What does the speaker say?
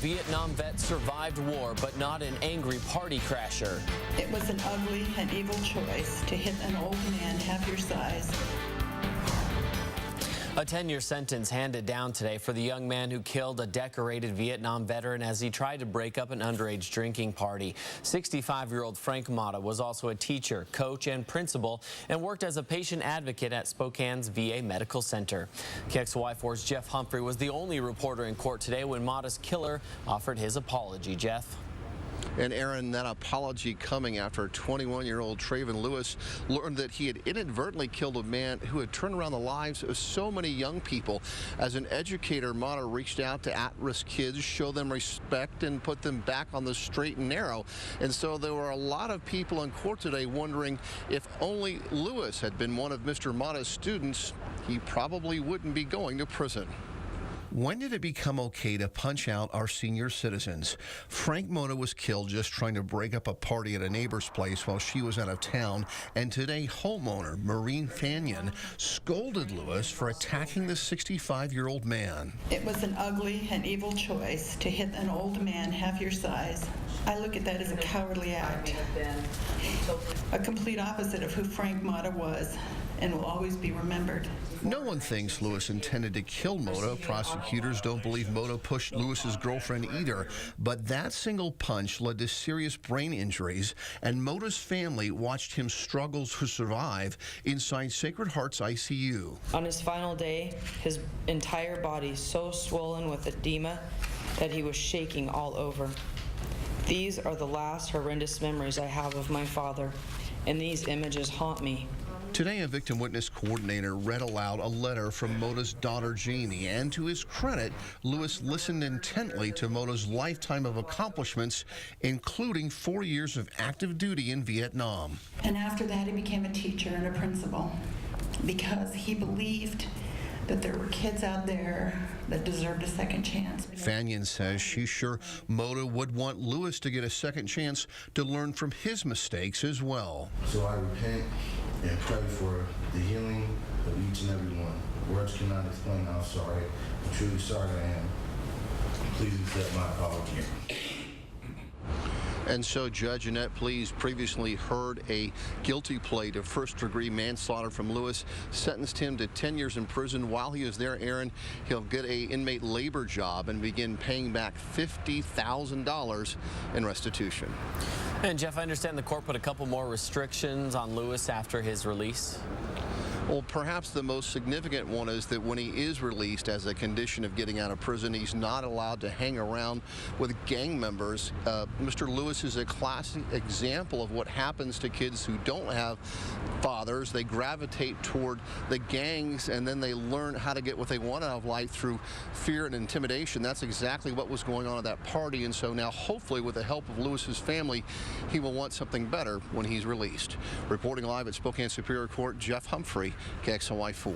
Vietnam vet survived war, but not an angry party crasher. It was an ugly and evil choice to hit an old man half your size. A 10-year sentence handed down today for the young man who killed a decorated Vietnam veteran as he tried to break up an underage drinking party. 65-year-old Frank Motta was also a teacher, coach, and principal, and worked as a patient advocate at Spokane's VA Medical Center. KXLY4's Jeff Humphrey was the only reporter in court today when Motta's killer offered his apology. Jeff? And Aaron, that apology coming after 21-year-old Traven Lewis learned that he had inadvertently killed a man who had turned around the lives of so many young people. As an educator, Motta reached out to at-risk kids, show them respect, and put them back on the straight and narrow. And so there were a lot of people in court today wondering if only Lewis had been one of Mr. Motta's students, he probably wouldn't be going to prison. When did it become okay to punch out our senior citizens? Frank Motta was killed just trying to break up a party at a neighbor's place while she was out of town, and today homeowner Maureen Fanyon scolded Lewis for attacking the 65-year-old man. It was an ugly and evil choice to hit an old man half your size. I look at that as a cowardly act, a complete opposite of who Frank Motta was and will always be remembered. No one thinks Lewis intended to kill Motta. Prosecutors don't believe Motta pushed Lewis's girlfriend either. But that single punch led to serious brain injuries, and Motta's family watched him struggle to survive inside Sacred Heart's ICU. On his final day, his entire body so swollen with edema that he was shaking all over. These are the last horrendous memories I have of my father, and these images haunt me. Today, a victim witness coordinator read aloud a letter from Motta's daughter, Jamie, and to his credit, Lewis listened intently to Motta's lifetime of accomplishments, including 4 years of active duty in Vietnam. And after that, he became a teacher and a principal because he believed that there were kids out there that deserved a second chance. Fanyon says she's sure Motta would want Lewis to get a second chance to learn from his mistakes as well. So I repent and pray for the healing of each and every one. Words cannot explain how sorry, truly sorry I am. Please accept my apology. And so Judge Annette Please previously heard a guilty plea to first-degree manslaughter from Lewis, sentenced him to 10 years in prison. While he is there, Aaron, he'll get a inmate labor job and begin paying back $50,000 in restitution. And Jeff, I understand the court put a couple more restrictions on Lewis after his release. Well, perhaps the most significant one is that when he is released as a condition of getting out of prison, he's not allowed to hang around with gang members. Mr. Lewis is a classic example of what happens to kids who don't have fathers. They gravitate toward the gangs, and then they learn how to get what they want out of life through fear and intimidation. That's exactly what was going on at that party, and so now hopefully with the help of Lewis's family, he will want something better when he's released. Reporting live at Spokane Superior Court, Jeff Humphrey, KXLY4.